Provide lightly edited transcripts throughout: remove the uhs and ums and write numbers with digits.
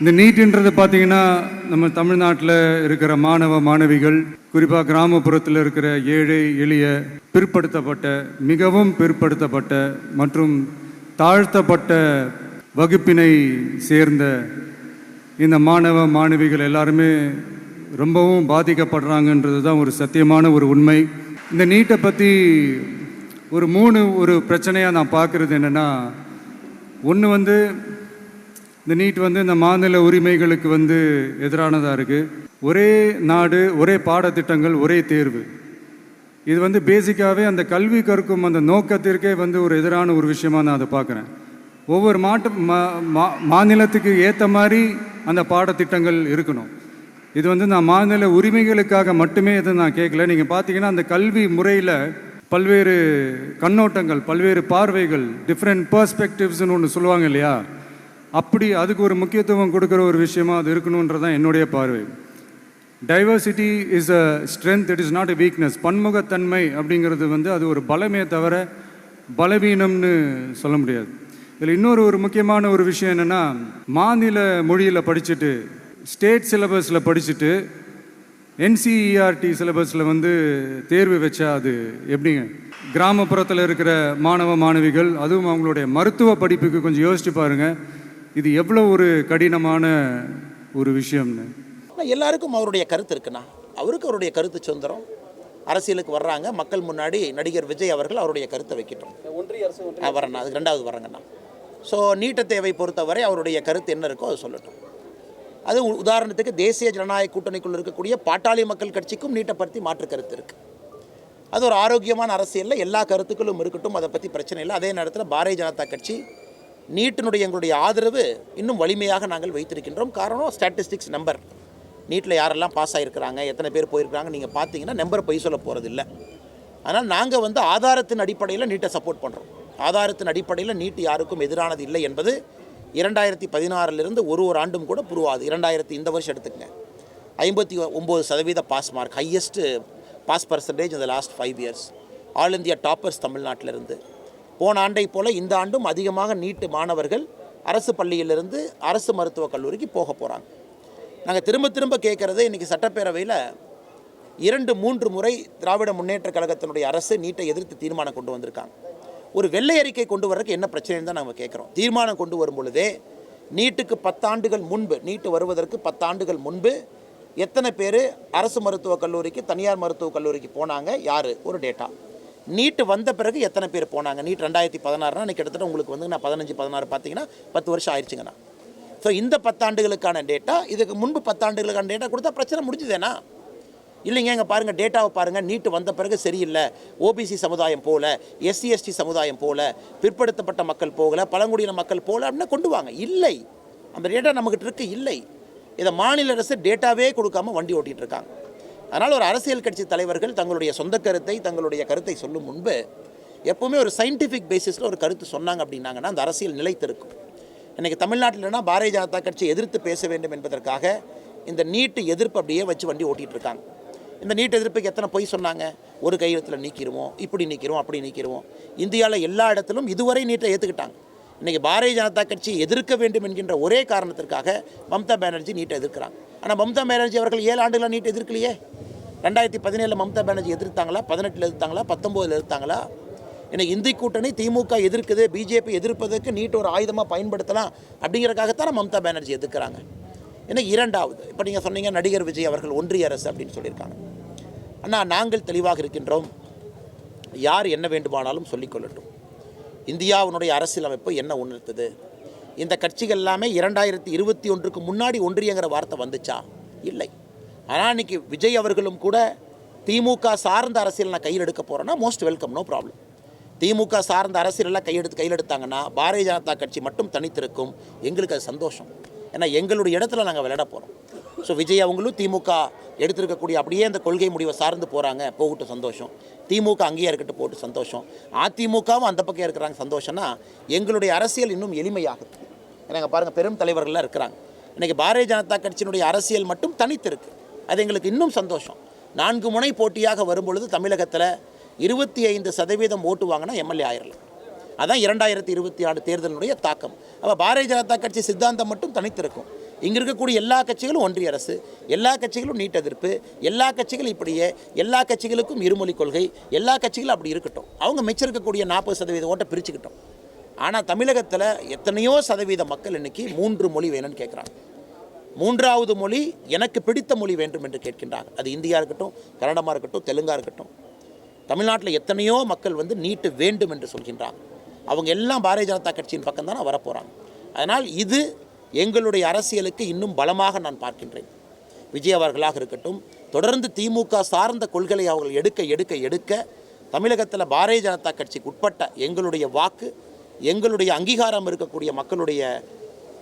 இந்த நீட்டுன்றது பார்த்தீங்கன்னா நம்ம தமிழ்நாட்டில் இருக்கிற மாணவ மாணவிகள், குறிப்பாக கிராமப்புறத்தில் இருக்கிற ஏழை எளிய பிற்படுத்தப்பட்ட, மிகவும் பிற்படுத்தப்பட்ட மற்றும் தாழ்த்தப்பட்ட வகுப்பினை சேர்ந்த இந்த மாணவ மாணவிகள் எல்லாருமே ரொம்பவும் பாதிக்கப்படுறாங்கன்றது தான் ஒரு சத்தியமான ஒரு உண்மை. இந்த நீட்டை பற்றி ஒரு பிரச்சனையாக நான் பார்க்குறது என்னென்னா, ஒன்று இந்த நீட் இந்த மாநில உரிமைகளுக்கு எதிரானதாக இருக்குது. ஒரே நாடு, ஒரே பாடத்திட்டங்கள், ஒரே தேர்வு. இது பேசிக்காகவே அந்த கல்வி கற்கும் அந்த நோக்கத்திற்கே ஒரு எதிரான ஒரு விஷயமாக நான் அதை பார்க்குறேன். ஒவ்வொரு மாநிலத்துக்கு ஏற்ற மாதிரி அந்த பாடத்திட்டங்கள் இருக்கணும். இது நான் மாநில உரிமைகளுக்காக மட்டுமே இதை நான் கேட்கல. நீங்கள் பார்த்தீங்கன்னா அந்த கல்வி முறையில் பல்வேறு கண்ணோட்டங்கள், பல்வேறு பார்வைகள், டிஃப்ரெண்ட் பர்ஸ்பெக்டிவ்ஸ்னு ஒன்று சொல்லுவாங்க இல்லையா, அப்படி அதுக்கு ஒரு முக்கியத்துவம் கொடுக்குற ஒரு விஷயமா அது இருக்கணுன்றதான் என்னுடைய பார்வை. Diversity is a strength, it is not a weakness. பன்முகத்தன்மை அப்படிங்கிறது அது ஒரு பலமே தவிர பலவீனம்னு சொல்ல முடியாது. இதில் இன்னொரு முக்கியமான ஒரு விஷயம் என்னென்னா, மாநில மொழியில் படிச்சுட்டு, ஸ்டேட் சிலபஸில் படிச்சுட்டு, என்சிஇஆர்டி சிலபஸில் தேர்வு வச்சா அது எப்படிங்க? கிராமப்புறத்தில் இருக்கிற மாணவ மாணவிகள், அதுவும் அவங்களுடைய மருத்துவ படிப்புக்கு கொஞ்சம் யோசிச்சு பாருங்கள், இது எவ்வளோ ஒரு கடினமான ஒரு விஷயம்னு. எல்லாருக்கும் அவருடைய கருத்து இருக்குண்ணா. அவருடைய கருத்து சுதந்திரம். அரசியலுக்கு வர்றாங்க, மக்கள் முன்னாடி நடிகர் விஜய் அவர்கள் அவருடைய கருத்தை வைக்கட்டும். வரேண்ணா, அதுக்கு ரெண்டாவது வரேங்கண்ணா. ஸோ நீட்ட தேவை பொறுத்தவரை அவருடைய கருத்து என்ன இருக்கோ அதை சொல்லட்டும். அது உதாரணத்துக்கு தேசிய ஜனநாயக கூட்டணிக்குள் இருக்கக்கூடிய பாட்டாளி மக்கள் கட்சிக்கும் நீட்டை பற்றி மாற்று கருத்து இருக்குது. அது ஒரு ஆரோக்கியமான அரசியலில் எல்லா கருத்துக்களும் இருக்கட்டும், அதை பற்றி பிரச்சனை இல்லை. அதே நேரத்தில் பாரதிய ஜனதா கட்சி நீட்டினுடைய எங்களுடைய ஆதரவு இன்னும் வலிமையாக நாங்கள் வைத்திருக்கின்றோம். காரணம் ஸ்டாட்டிஸ்டிக்ஸ் நம்பர். நீட்டில் யாரெல்லாம் பாஸ் ஆகிருக்கிறாங்க, எத்தனை பேர் போயிருக்கிறாங்க நீங்கள் பார்த்தீங்கன்னா நம்பரை பொய் சொல்ல போகிறது இல்லை. அதனால் நாங்கள் ஆதாரத்தின் அடிப்படையில் நீட்டை சப்போர்ட் பண்ணுறோம். ஆதாரத்தின் அடிப்படையில் நீட் யாருக்கும் எதிரானது இல்லை என்பது 2016 ஒரு ஆண்டும் கூட புரிவாது. இந்த வருஷம் எடுத்துக்கங்க, 59% pass mark, highest pass percentage இந்த last 5 years. All India toppers தமிழ்நாட்டிலிருந்து. போன ஆண்டை போல் இந்த ஆண்டும் அதிகமாக நீட்டு மாணவர்கள் அரசு பள்ளியிலிருந்து அரசு மருத்துவக் கல்லூரிக்கு போக போகிறாங்க. நாங்கள் திரும்ப கேட்குறது, இன்றைக்கி சட்டப்பேரவையில் 2-3 முறை திராவிட முன்னேற்ற கழகத்தினுடைய அரசு நீட்டை எதிர்த்து தீர்மானம் கொண்டு வந்திருக்காங்க. ஒரு வெள்ளை அறிக்கை கொண்டு வரதுக்கு என்ன பிரச்சனைன்னு தான் நாங்கள் கேட்குறோம். தீர்மானம் கொண்டு வரும் பொழுதே நீட்டுக்கு 10 ஆண்டுகள் முன்பு, நீட்டு வருவதற்கு 10 ஆண்டுகள் முன்பு எத்தனை பேர் அரசு மருத்துவக் கல்லூரிக்கு, தனியார் மருத்துவக் கல்லூரிக்கு போனாங்க, யார், ஒரு டேட்டா. நீட்டு வந்த பிறகு எத்தனை பேர் போனாங்க. நீட் 2016 அன்றைக்கி கிட்டத்தட்ட உங்களுக்கு நான் 15-16 பார்த்தீங்கன்னா 10 வருஷம் ஆயிடுச்சுங்கண்ணா. ஸோ இந்த 10 ஆண்டுகளுக்கான டேட்டா, இதுக்கு முன்பு 10 ஆண்டுகளுக்கான டேட்டா கொடுத்தா பிரச்சனை முடிஞ்சுதேனா? இல்லைங்க, இங்கே பாருங்கள், டேட்டாவை பாருங்கள், நீட்டு வந்த பிறகு சரியில்லை, ஓபிசி சமுதாயம் போல, எஸ்சி எஸ்டி சமுதாயம் போல, பிற்படுத்தப்பட்ட மக்கள் போகலை, பழங்குடியின மக்கள் போல அப்படின்னா கொண்டு வாங்க. இல்லை, அந்த டேட்டா நம்மகிட்ட இருக்கு, இல்லை. இதை மாநில அரசு டேட்டாவே கொடுக்காம வண்டி ஓட்டிகிட்டு இருக்காங்க. அதனால் ஒரு அரசியல் கட்சி தலைவர்கள் தங்களுடைய சொந்த கருத்தை, தங்களுடைய கருத்தை சொல்லும் முன்பு எப்போவுமே ஒரு சயின்டிஃபிக் பேசிஸில் ஒரு கருத்து சொன்னாங்க அப்படின்னாங்கன்னா அந்த அரசியல் நிலைத்திருக்கும். இன்றைக்கி தமிழ்நாட்டில்னா பாரதிய ஜனதா கட்சி எதிர்த்து பேச வேண்டும் என்பதற்காக இந்த நீட்டு எதிர்ப்பு அப்படியே வச்சு வண்டி ஓட்டிகிட்டு இருக்காங்க. இந்த நீட் எதிர்ப்புக்கு எத்தனை பொய் சொன்னாங்க. ஒரு கையெழுத்தில் நீக்கிடுவோம், இப்படி நீக்கிடுவோம், அப்படி நீக்கிடுவோம். இந்தியாவில் எல்லா இடத்திலும் இதுவரை நீட்டை ஏற்றுக்கிட்டாங்க. இன்றைக்கி பாரதிய ஜனதா கட்சி எதிர்க்க வேண்டும் என்கின்ற ஒரே காரணத்திற்காக மம்தா பானர்ஜி நீட்டை எதிர்க்கிறாங்க. ஆனால் மம்தா பானர்ஜி அவர்கள் 7 ஆண்டுகளாக நீட் எதிர்க்கலையே. 2017 மம்தா பானர்ஜி எதிர்த்தாங்களா? 18 எதிர்த்தாங்களா? 19 எதிர்த்தாங்களா? இன்னைக்கு இந்தி கூட்டணி திமுக எதிர்க்குது, பிஜேபி எதிர்ப்பதற்கு நீட் ஒரு ஆயுதமாக பயன்படுத்தலாம் அப்படிங்கிறதுக்காகத்தான் மம்தா பானர்ஜி எதிர்க்கிறாங்க. இன்னைக்கு இரண்டாவது, இப்போ நீங்கள் சொன்னீங்க நடிகர் விஜய் அவர்கள் ஒன்றிய அரசு அப்படின்னு சொல்லியிருக்காங்க. ஆனால் நாங்கள் தெளிவாக இருக்கின்றோம், யார் என்ன வேண்டுமானாலும் சொல்லிக்கொள்ளட்டும். இந்தியாவினுடைய அரசியலமைப்பு என்ன உணர்த்துது? இந்த கட்சிகள் எல்லாமே 2021 முன்னாடி ஒன்றியங்கிற வார்த்தை வந்துச்சா? இல்லை. ஆனால் இன்றைக்கி விஜய் அவர்களும் கூட திமுக சார்ந்த அரசியல் நான் கையில் எடுக்க போகிறேன்னா மோஸ்ட் வெல்கம், நோ ப்ராப்ளம். திமுக சார்ந்த அரசியலெல்லாம் கையில் எடுத்தாங்கன்னா பாரதிய ஜனதா கட்சி மட்டும் தனித்திருக்கும். எங்களுக்கு அது சந்தோஷம். ஏன்னா எங்களுடைய இடத்துல நாங்கள் விளையாட போகிறோம். ஸோ விஜய் அவங்களும் திமுக எடுத்திருக்கக்கூடிய அப்படியே அந்த கொள்கை முடிவை சார்ந்து போகிறாங்க, போகட்டும், சந்தோஷம். திமுக அங்கேயே இருக்கட்டும், போட்டு சந்தோஷம். அதிமுகவும் அந்த பக்கம் இருக்கிறாங்க, சந்தோஷம்னா எங்களுடைய அரசியல் இன்னும் எளிமையாகுது. ஏன்னா பாருங்கள், பெரும் தலைவர்கள்லாம் இருக்கிறாங்க. இன்றைக்கி பாரதிய ஜனதா கட்சியினுடைய அரசியல் மட்டும் தனித்திருக்கு. அது எங்களுக்கு இன்னும் சந்தோஷம். 4 முனை போட்டியாக வரும்பொழுது தமிழகத்தில் 25% ஓட்டு வாங்கினா எம்எல்ஏ ஆயிரலாம். அதான் 2026 தேர்தலினுடைய தாக்கம். அப்போ பாரதிய ஜனதா கட்சி சித்தாந்தம் மட்டும் தனித்திருக்கும். இங்கே இருக்கக்கூடிய எல்லா கட்சிகளும் ஒன்றிய அரசு, எல்லா கட்சிகளும் நீட் எதிர்ப்பு, எல்லா கட்சிகளும் இப்படியே, எல்லா கட்சிகளுக்கும் இருமொழி கொள்கை, எல்லா கட்சிகளும் அப்படி இருக்கட்டும். அவங்க மிச்சிருக்கக்கூடிய 40% ஓட்டை பிரிச்சுக்கிட்டோம். ஆனால் தமிழகத்தில் எத்தனையோ சதவீத மக்கள் இன்றைக்கி 3 மொழி வேணும்னு கேட்குறாங்க. 3வது மொழி எனக்கு பிடித்த மொழி வேண்டும் என்று கேட்கின்றாங்க. அது இந்தியா இருக்கட்டும், கன்னடமாக இருக்கட்டும், தெலுங்காக இருக்கட்டும். தமிழ்நாட்டில் எத்தனையோ மக்கள் வந்து நீட்டு வேண்டும் என்று சொல்கின்றாங்க. அவங்க எல்லாம் பாரதிய ஜனதா கட்சியின் பக்கம் தானே வரப்போகிறாங்க. அதனால் இது எங்களுடைய அரசியலுக்கு இன்னும் பலமாக நான் பார்க்கின்றேன். விஜய் அவர்களாக இருக்கட்டும், தொடர்ந்து திமுக சார்ந்த கொள்கைகளை அவர்கள் எடுக்க தமிழகத்தில் பாரதிய ஜனதா கட்சிக்கு உட்பட்ட எங்களுடைய வாக்கு, எங்களுடைய அங்கீகாரம் இருக்கக்கூடிய மக்களுடைய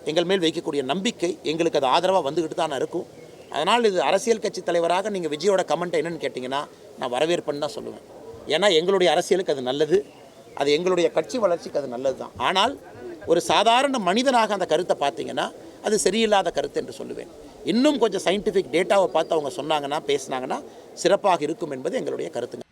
எங்கள் மேல் வைக்கக்கூடிய நம்பிக்கை எங்களுக்கு அது ஆதரவாக வந்துக்கிட்டு தானே இருக்கும். அதனால் இது அரசியல் கட்சி தலைவராக நீங்கள் விஜயோட கமெண்ட் என்னென்னு கேட்டிங்கன்னா நான் வரவேற்புன்னு தான் சொல்லுவேன். ஏன்னா எங்களுடைய அரசியலுக்கு அது நல்லது, அது எங்களுடைய கட்சி வளர்ச்சிக்கு அது நல்லது தான். ஆனால் ஒரு சாதாரண மனிதனாக அந்த கருத்தை பார்த்தீங்கன்னா அது சரியில்லாத கருத்து என்று சொல்லுவேன். இன்னும் கொஞ்சம் சயின்டிஃபிக் டேட்டாவை பார்த்து அவங்க சொன்னாங்கன்னா, பேசினாங்கன்னா சிறப்பாக இருக்கும் என்பது எங்களுடைய கருத்துங்க.